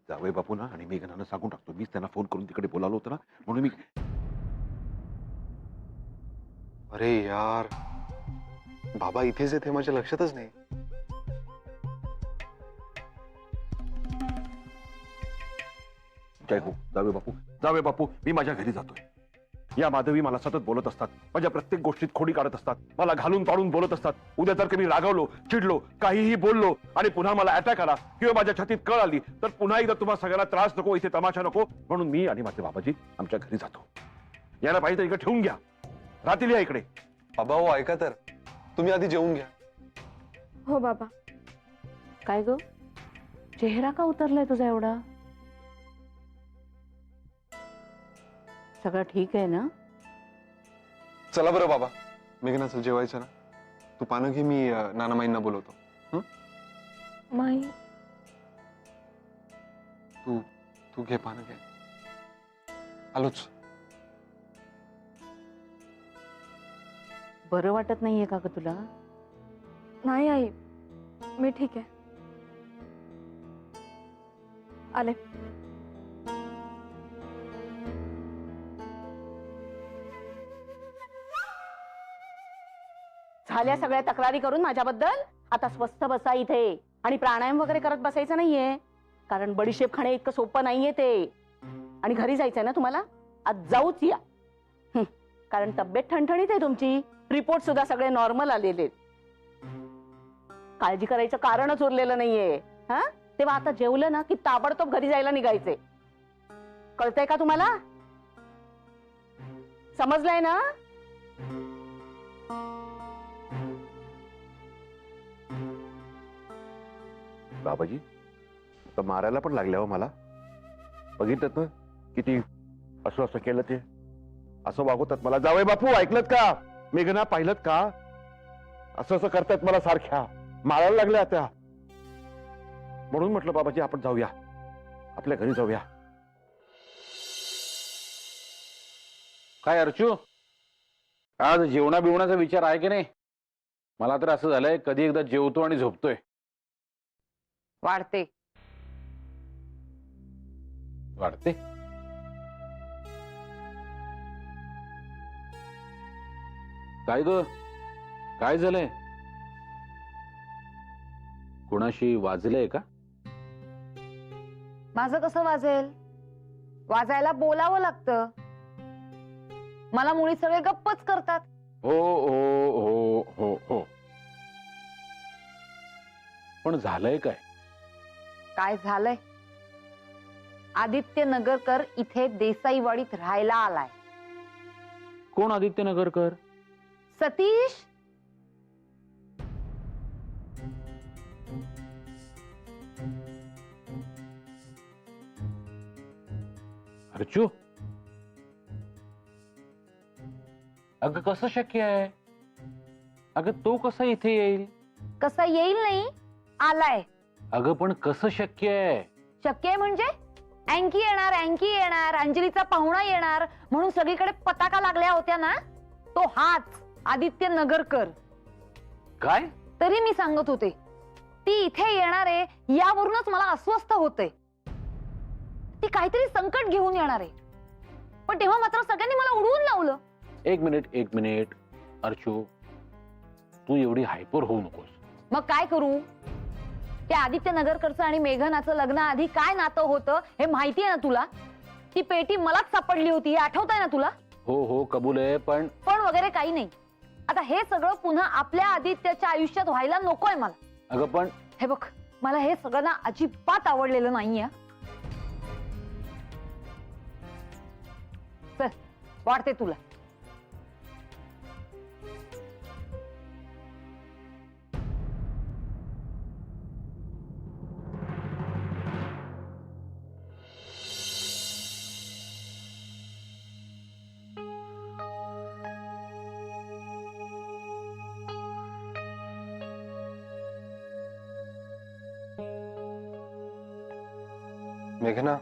जावई बापू ना आणि मेघनानं सांगून टाकतो, मीच त्यांना फोन करून तिकडे बोलावलं होतं ना, म्हणून मी. अरे यार, बाबा इथेच आहेत हे माझ्या लक्षातच नाही. जय हो जावे बापू, मी माझ्या घरी जातोय. या माधवी मला सतत बोलत असतात, माझ्या प्रत्येक गोष्टीत खोडी काढत असतात, मला घालून पाडून बोलत असतात. उद्या जर का मी रागावलो, चिडलो, काहीही बोललो आणि पुन्हा मला अटॅक आला किंवा माझ्या छातीत कळ आली तर पुन्हा एकदा तुम्हाला सगळ्यांना त्रास नको, इथे तमाशा नको, म्हणून मी आणि माझे बाबाजी आमच्या घरी जातो. याला पाहिजे तर इकडे ठेवून घ्या, राहतील या इकडे. बाबा हो ऐका तर, तुम्ही आधी जेवून घ्या. हो बाबा. काय ग, चेहरा का उतरलाय तुझा एवढा? सगळं ठीक आहे ना? चला बरं बाबा, मेघना चल जेवायचं ना. तू पानं घे, मी नानामाईंना बोलवतो. माई, तू तू घे पानं घे. आलोच. बरं वाटत नाहीये का ग तुला? नाही आई, मी ठीक आहे. आले. झाल्या सगळ्या तक्रारी करून माझ्याबद्दल? आता स्वस्थ बसा इथे आणि प्राणायाम वगैरे करत बसायचं नाहीये, कारण बडीशेप खाणे इतकं सोपं नाहीये ते. आणि घरी जायचंय ना तुम्हाला? आज जाऊच या. कारण तब्येत ठणठणीत आहे तुमची, रिपोर्ट सुद्धा सगळे नॉर्मल आलेले. काळजी करायचं कारणच उरलेलं नाहीये. हा, तेव्हा आता जेवलं ना की ताबडतोब घरी जायला निघायचे. कळतंय का तुम्हाला? समजलंय ना? बाबाजी तर मारायला पण लागल्या हो मला. बघितलं ना किती असं असं केलं, ते असं वागवतात मला. जावई बापू ऐकलत का? मेघना पाहिलं का? असं असं करतायत मला, सारख्या मारायला लागल्या त्या. म्हणून म्हटलं बाबाजी आपण जाऊया, आपल्या घरी जाऊया. काय अर्चू, आज जेवणा बिवणाचा विचार आहे की नाही? मला तर असं झालंय कधी एकदा जेवतो आणि झोपतोय. वाढते. वाढते? काय ग, काय झालंय? कुणाशी वाजलंय का? माझं कसं वाजेल? वाजायला बोलावं लागतं. मला मुळी सगळे गप्पच करतात. हो हो हो हो हो, पण झालंय काय? काय झालंय? आदित्य नगरकर इथे देसाईवाडीत राहायला आलाय. कोण आदित्य नगरकर? सतीश. अर्चू, अगं कसं शक्य आहे? अगं तो कसा इथे येईल? कसा येईल नाही, आलाय. अगं पण कसं शक्य आहे? शक्य आहे म्हणजे अँकी येणार, अँकी येणार, अंजलीचा पाहुणा येणार म्हणून सगळीकडे पताका लागल्या होत्या ना, तो हाच आदित्य नगरकर. काय? तरी मी सांगत होते ती इथे येणार आहे यावरूनच मला अस्वस्थ होते. ती काहीतरी संकट घेऊन येणार आहे, पण तेव्हा मात्र सगळ्यांनी मला उडवून लावलं. एक मिनिट अर्चू, तू एवढी हायपर होऊ नकोस. मग काय करू? त्या आदित्य नगरकरचं आणि मेघनाचं लग्न आधी काय नातं होतं हे माहिती आहे ना तुला? ती पेटी मलाच सापडली होती, आठवत आहे ना तुला? हो हो कबूल आहे, पण वगैरे काही नाही. आता हे सगळं पुन्हा आपल्या आदित्याच्या आयुष्यात व्हायला नकोय मला. अगं पण हे बघ, मला हे सगळं ना अजिबात आवडलेलं नाहीये. चल, वाढते तुला. मेघना,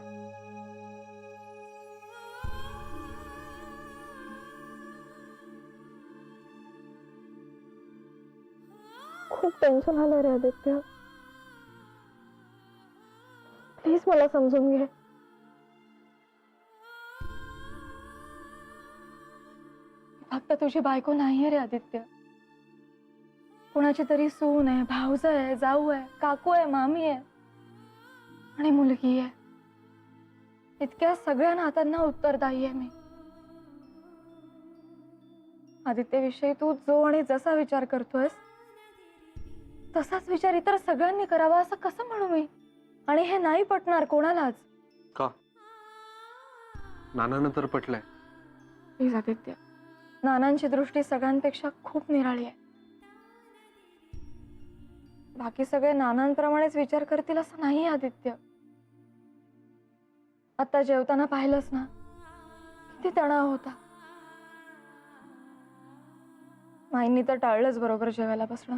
खूप टेन्शन आलं रे आदित्य. प्लीज मला समजून घे. फक्त तुझी बायको नाहीये रे आदित्य. कोणाची तरी सून आहे, भाऊज आहे, जाऊ आहे, काकू आहे, मामी आहे आणि मुलगी आहे. इतक्या सगळ्या नात्यांना उत्तरदायी आहे मी. आदित्यविषयी तू जो आणि जसा विचार करतोयस तसाच विचार इतर सगळ्यांनी करावा असं कसं म्हणू मी? आणि हे नाही पटणार कोणालाच. का? नानानं तर पटलंय. प्लीज आदित्य, नानांची दृष्टी सगळ्यांपेक्षा खूप निराळी आहे. बाकी सगळे नानांप्रमाणेच विचार करतील असं नाही आदित्य. आता जेवताना पाहिलंस ना, किती तणाव होता. माईंनी तर टाळलंच बरोबर जेवायला बसणं.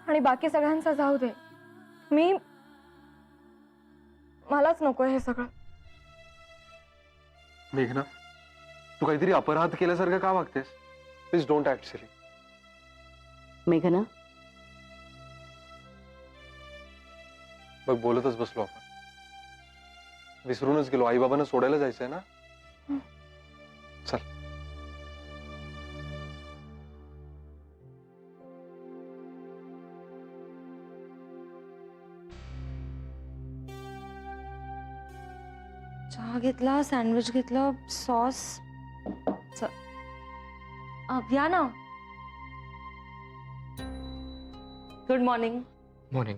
आणि बाकी सगळ्यांचा जाऊ दे, मलाच नको हे सगळं. मेघना, तू काहीतरी अपराध केल्यासारखं का वागतेस? Please don't act silly. मेघना, बघ, बोलतच बसलो आपण. विसरूनच गेलो. आई बाबांना सोडायला जायचंय ना. चल. चहा घेतला, सँडविच घेतलं, सॉस. या ना. Good morning. मॉर्निंग.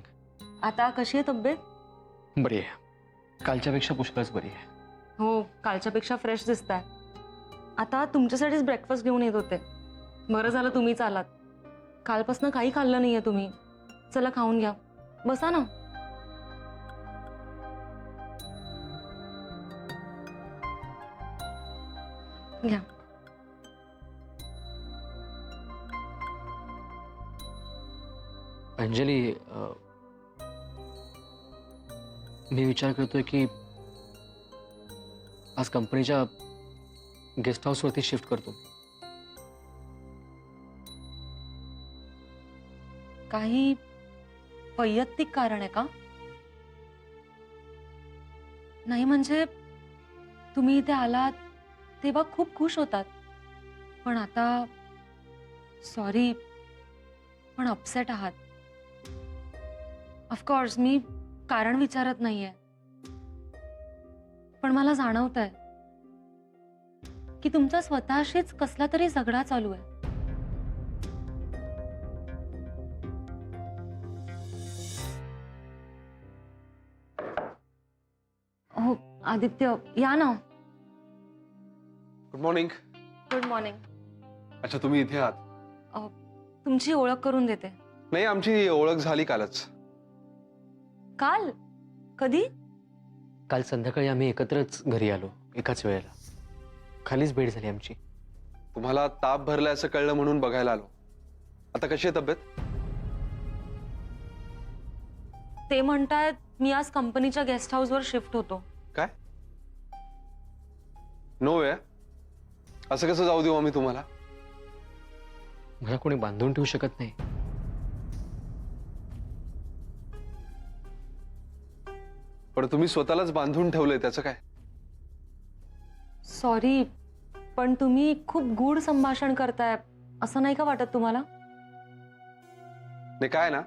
आता कशी आहे तब्येत? बरी आहे. कालच्यापेक्षा पुष्कळच बरी आहे. हो, कालच्यापेक्षा फ्रेश दिसताय. आता तुमच्यासाठीच ब्रेकफास्ट घेऊन येत होते. बरं झालं तुम्हीच आलात. कालपासून काही खाल्लं नाहीये तुम्ही. चला खाऊन घ्या. बसा ना. घ्या. अंजली, मी विचार करतोय की आज कंपनीच्या गेस्ट हाऊसवरती शिफ्ट करतो. काही वैयक्तिक कारण आहे का? नाही म्हणजे तुम्ही इथे आलात तेव्हा खूप खुश होतात, पण आता सॉरी पण अपसेट आहात. ऑफकोर्स मी कारण विचारत नाहीये, पण मला जाणवतंय की तुमचा स्वतःशीच कसला तरी झगडा चालू आहे. हो आदित्य, या ना. Good morning. Good morning. अच्छा, तुम्ही इथे आहात? तुमची ओळख करून देते. नाही, आमची ओळख झाली कालच. काल? कधी? काल संध्याकाळी आम्ही एकत्रच घरी आलो एकाच वेळेला. खालीच भेट झाली आमची. तुम्हाला ताप भरलाय असं कळलं म्हणून बघायला आलो. आता कशी आहे तब्येत? ते म्हणतायत मी आज कंपनीच्या गेस्ट हाऊसवर शिफ्ट होतो. काय? नो वे. असं कसं जाऊ देऊ आम्ही तुम्हाला? मला कोणी बांधून ठेवू शकत नाही. पण तुम्ही स्वतःलाच बांधून ठेवलंय, त्याचं काय? सॉरी, पण तुम्ही खूप गूढ संभाषण करताय असं नाही का वाटत तुम्हाला? नाही, काय ना,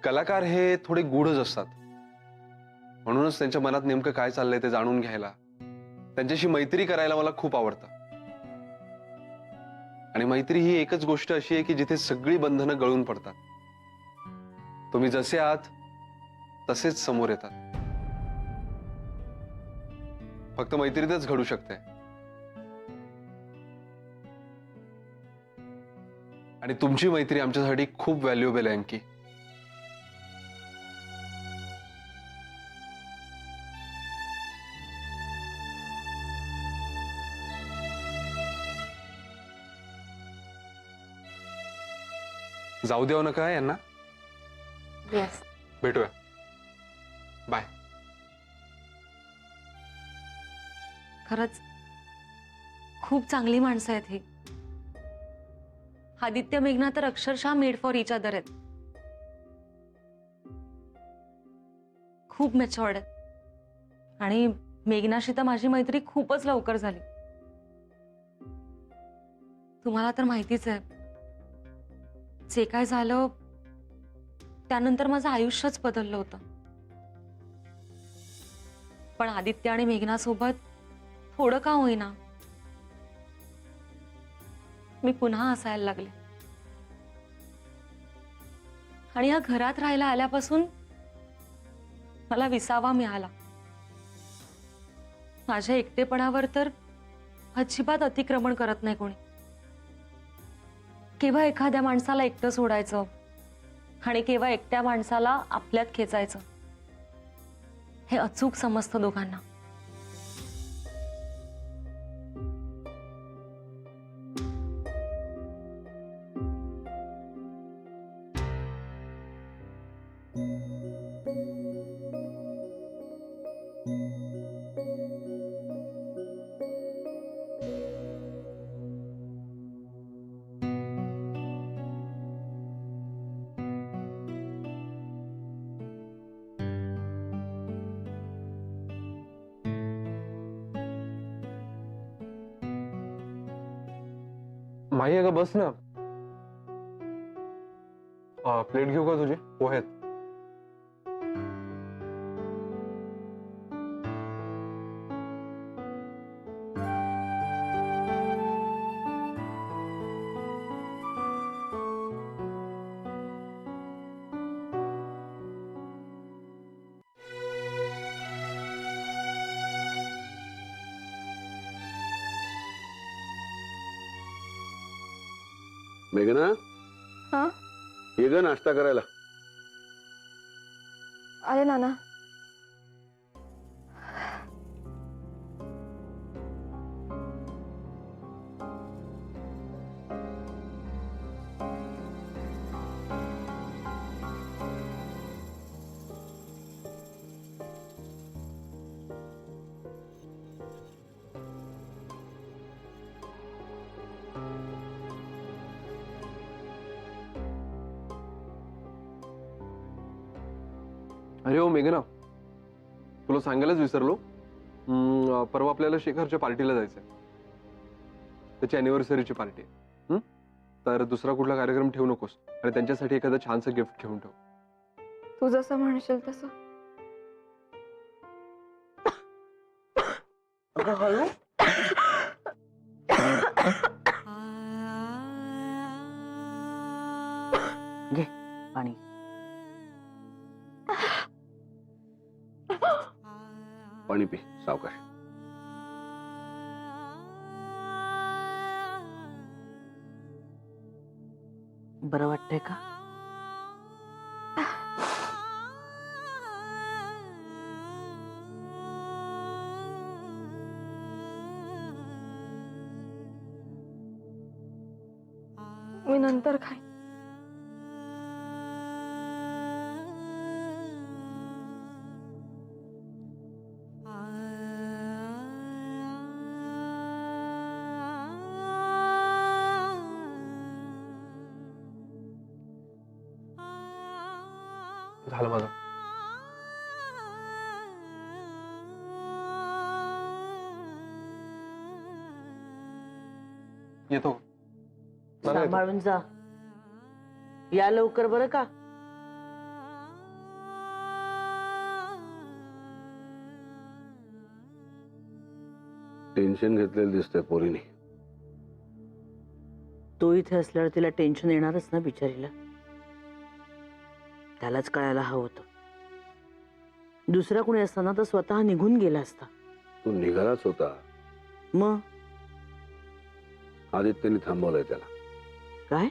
कलाकार हे थोडे गूढच असतात. म्हणूनच त्यांच्या मनात नेमकं काय चाललंय ते जाणून घ्यायला, त्यांच्याशी मैत्री करायला मला खूप आवडतं. आणि मैत्री ही एकच गोष्ट अशी आहे की जिथे सगळी बंधनं गळून पडतात. तुम्ही जसे आहात तसेच समोर येतात. फक्त मैत्रीतच घडू शकते. आणि तुमची मैत्री आमच्यासाठी खूप व्हॅल्युएबल आहे अंकी. जाऊ देऊ नका यांना. येस. भेटूया. बाय. खरंच खूप चांगली माणसं आहेत ही. आदित्य मेघना तर अक्षरशः मेड फॉर इच अदर आहेत. खूप मॅच्युअर्ड आहेत आणि मेघनाशी तर माझी मैत्री खूपच लवकर झाली. तुम्हाला तर माहितीच आहे, जे काय झालं त्यानंतर माझं आयुष्यच बदललं होतं. पण आदित्य आणि मेघनासोबत थोडं का होईना मी पुन्हा हसायला लागले. आणि या घरात राहायला आल्यापासून मला विसावा मिळाला. माझ्या एकटेपणावर तर अजिबात अतिक्रमण करत नाही कोणी. केव्हा एखाद्या माणसाला एकटं सोडायचं आणि केव्हा एकट्या माणसाला आपल्यात खेचायचं हे अचूक समजतं दोघांना. माही अगं बस ना. प्लेट घेऊ का तुझे पोहेत? मेघना, हा ये ग नाश्ता करायला. अरे नाना. अरे हो मेघना, तुला सांगायलाच विसरलो. परवा आपल्याला शेखरच्या पार्टीला जायचंय. त्याची अॅनिव्हर्सरीची पार्टी आहे. तर दुसरा कुठला कार्यक्रम ठेवू नकोस आणि त्यांच्यासाठी एखादं छानसं गिफ्ट घेऊन ठेव. तू जसं म्हणशील तसं. घे पाणी. पाणी पी सावकाश. बरं वाटतंय का? मी नंतर खाईन. झालं माझं. येतो. मला येतो. सांभाळून जा. या लवकर बरं का. टेन्शन घेतलेलं दिसतंय पोरीने. तो इथे असल्यावर तिला टेन्शन येणारच ना बिचारीला. त्यालाच कळायला हवं होतं. दुसरा कोणी असताना तर स्वतः निघून गेला असता. तू निघालाच होता. मग आदित्यने थांबवलंय त्याला. काय?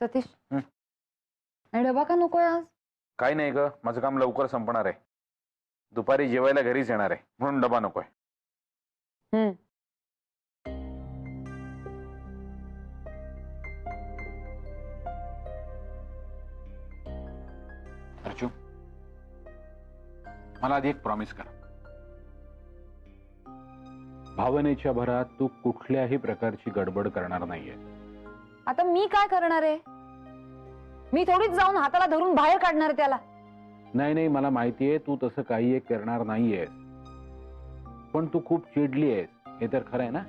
सतीश, आणि डबा का नकोय आज? काही नाही ग, माझं काम लवकर संपणार आहे. दुपारी जेवायला घरीच येणार आहे म्हणून डबा नकोय. अर्जू, मला आधी एक प्रॉमिस कर. भावनेच्या भरात तू कुठल्याही प्रकारची गडबड करणार नाहीये. आता मी काय करणार आहे? मी थोडीच जाऊन हाताला धरून बाहेर काढणार त्याला. नाही नाही, मला माहितीये तू तसं काही एक करणार नाहीयेस, पण तू खूप चिडली आहेस हे तर खरं आहे ना.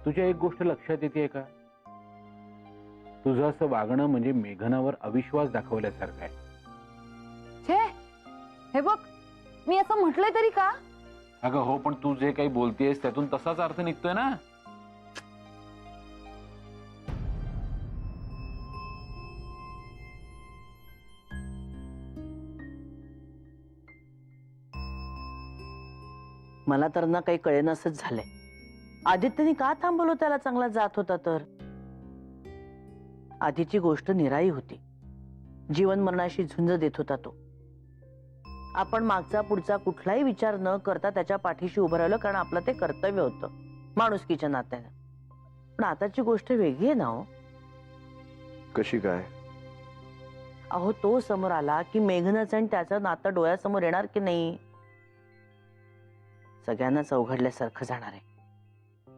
तुझ्या एक गोष्ट लक्षात येते का? तुझं असं वागणं म्हणजे मेघनावर अविश्वास दाखवल्यासारखं आहे. छे, हे बघ, मी असं म्हटलंय तरी का? अगं हो, पण तू जे काही बोलतेस त्यातून तसाच अर्थ निघतोय ना. मला तर ना काही कळेनासच झालंय. आदित्यने का थांबवलं त्याला? चांगला जात होता तर. आधीची गोष्ट निराळी होती. जीवन मरणाशी झुंज देत होता तो. आपण मागचा पुढचा कुठलाही विचार न करता त्याच्या पाठीशी उभं राहिलं, कारण आपलं ते कर्तव्य होतं माणुसकीच्या नात्यानं. पण आताची गोष्ट वेगळी आहे ना हो. कशी काय? अहो, तो समोर आला की मेघनाचं आणि त्याचं नातं डोळ्यासमोर येणार की नाही? सगळ्यांनाच अवघडल्यासारखं जाणार आहे.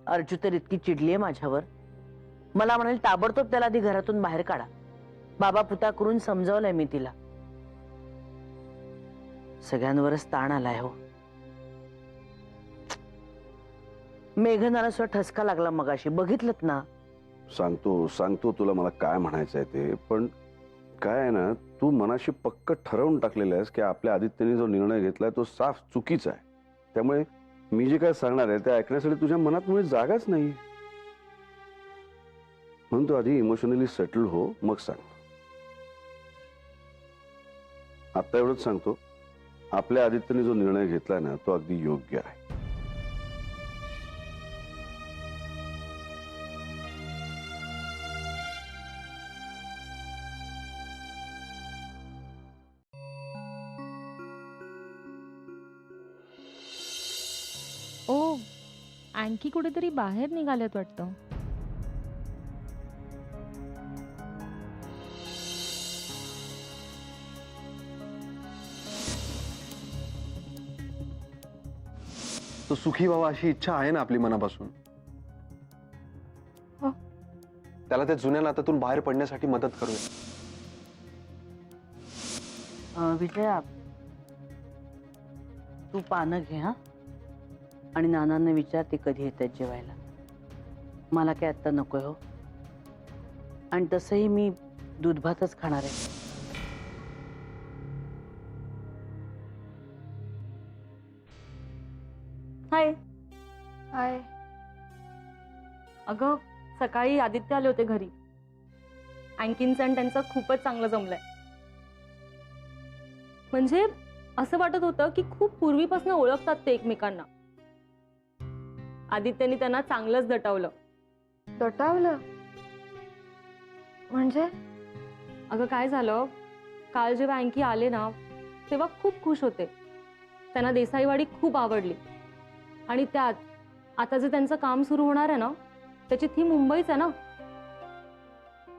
अर्जू तर इतकी चिडलीये माझ्यावर. मला म्हणाल ताबडतोब त्याला आधी घरातून बाहेर काढा. बाबा पुता करून समजावलंय मी तिला. सगळ्यांवरच ताण आलाय हो. मेघनाला सुद्धा ठसका लागला मगाशी, बघितलंत ना. सांगतो तुला मला काय म्हणायचंय ते. पण काय आहे ना, तू मनाशी पक्क ठरवून टाकलेलं आहेस की आपल्या आदित्यने जो निर्णय घेतलाय तो साफ चुकीचा आहे. त्यामुळे मी जे काय सांगणार आहे ते ऐकण्यासाठी तुझ्या मनात मुळे जागाच नाही. म्हणून तू आधी इमोशनली सेटल हो, मग सांग. आता एवढंच सांगतो, आपल्या आदित्यने जो निर्णय घेतलाय ना तो अगदी योग्य आहे. ओ, आणखी कुठेतरी बाहेर निघालेत वाटतं. तो सुखी व्हावा अशी इच्छा आहे ना आपली मनापासून. हो. त्याला त्या जुन्या नात्यातून बाहेर पडण्यासाठी मदत करूया. विजया, तू पानं घे हा, आणि नानांना विचार ते कधी येतात जेवायला. मला काय आत्ता नकोय हो. आणि तसंही मी दूध भातच खाणार आहे. हाय. हाय. अगं, सकाळी आदित्य आले होते घरी. आणखीनचं आणि त्यांचं खूपच चांगलं जमलंय. म्हणजे असं वाटत होतं की खूप पूर्वीपासून ओळखतात ते एकमेकांना. आदित्यने त्यांना चांगलंच दटावलं. दटावलं म्हणजे? अगं, काय झालं, काल जेव्हा आणखी आले ना तेव्हा खूप खुश होते. त्यांना देसाईवाडी खूप आवडली. आणि त्यात आता जे त्यांचं काम सुरू होणार आहे ना, त्याची थीम मुंबईच आहे ना.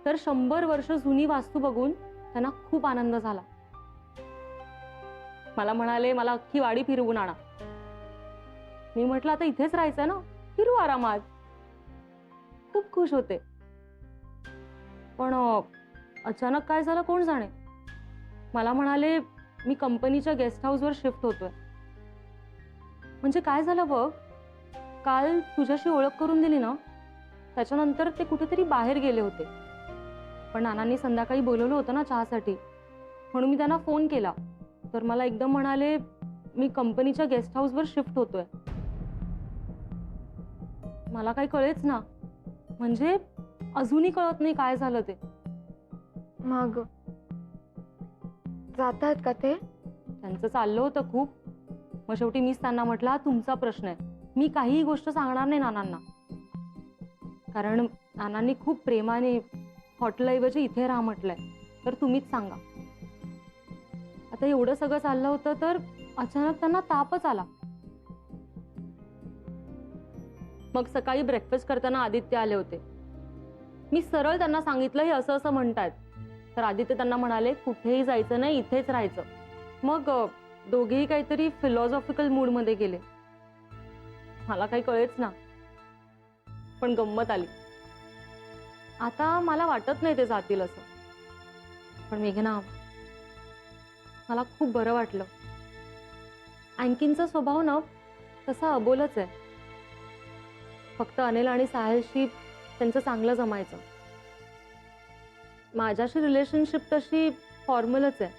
तर 100 वर्ष जुनी वास्तू बघून त्यांना खूप आनंद झाला. मला म्हणाले, मला अख्खी वाडी फिरवून आणा. मी म्हटलं, आता इथेच राहायचं ना, फिरू आरामात. खूप खुश होते. पण अचानक काय झालं कोण जाणे. मला म्हणाले, मी कंपनीच्या गेस्ट हाऊसवर शिफ्ट होतोय. म्हणजे काय झालं बघ, काल तुझ्याशी ओळख करून दिली ना, त्याच्यानंतर ते कुठेतरी बाहेर गेले होते. पण नानांनी संध्याकाळी बोलवलं होतं ना चहासाठी, म्हणून मी त्यांना फोन केला. तर मला एकदम म्हणाले, मी कंपनीच्या गेस्ट हाऊसवर शिफ्ट होतोय. मला काही कळेच ना. म्हणजे अजूनही कळत नाही काय झालं ते. मग जातात का ते? त्यांचं चाललं होतं खूप. मग शेवटी मीच त्यांना म्हटलं, हा तुमचा प्रश्न आहे, मी काहीही गोष्ट सांगणार नाही नानांना. कारण नानांनी खूप प्रेमाने हॉटेलऐवजी इथे राहा म्हटलंय, तर तुम्हीच सांगा. आता एवढं सगळं चाललं होतं तर अचानक त्यांना तापच आला. मग सकाळी ब्रेकफास्ट करताना आदित्य आले होते. मी सरळ त्यांना सांगितलं हे असं असं म्हणतायत. तर आदित्य त्यांना म्हणाले, कुठेही जायचं नाही, इथेच राहायचं. मग दोघेही काहीतरी फिलॉसॉफिकल मूड मध्ये गेले. मला काही कळेच ना. पण गंमत आली. आता मला वाटत नाही ते जातील असं. पण मेघना, मला खूप बरं वाटलं. अँकिनचा स्वभाव ना तसा अबोलच आहे. फक्त अनिल आणि साहिलशी त्यांचं चांगलं जमायचं. माझ्याशी रिलेशनशिप तशी फॉर्मलच आहे.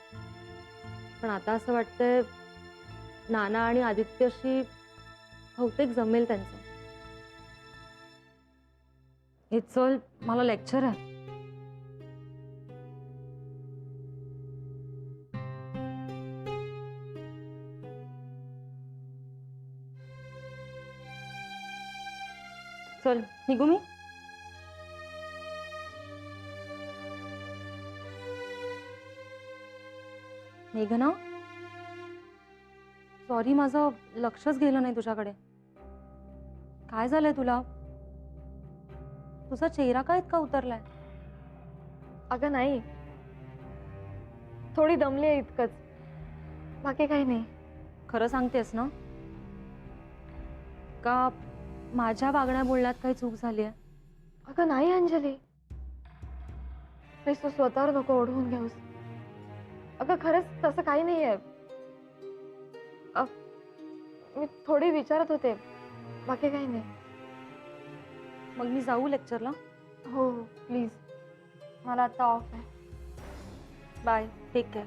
पण आता असं वाटतंय नाना आणि आदित्यशी बहुतेक जमेल त्यांचं. हे चल, मला लेक्चर आहे. चल निघू मी. मेघना, सॉरी, माझं लक्षच गेलं नाही तुझ्याकडे. काय झालंय तुला? तुझा चेहरा का इतका उतरलाय? अगं नाही, थोडी दमली आहे इतकंच, बाकी काही नाही. खरं सांगतेस ना? का माझ्या वागण्या बोलण्यात काही चूक झाली आहे? अगं नाही अंजली, प्लीज तू स्वतःवर नको ओढवून घेऊस. अगं खरंच तसं काही नाही आहे. मी थोडी विचारत होते, बाकी काही नाही. मग मी जाऊ लेक्चरला? हो हो प्लीज, मला आता ऑफ आहे. Bye, take care.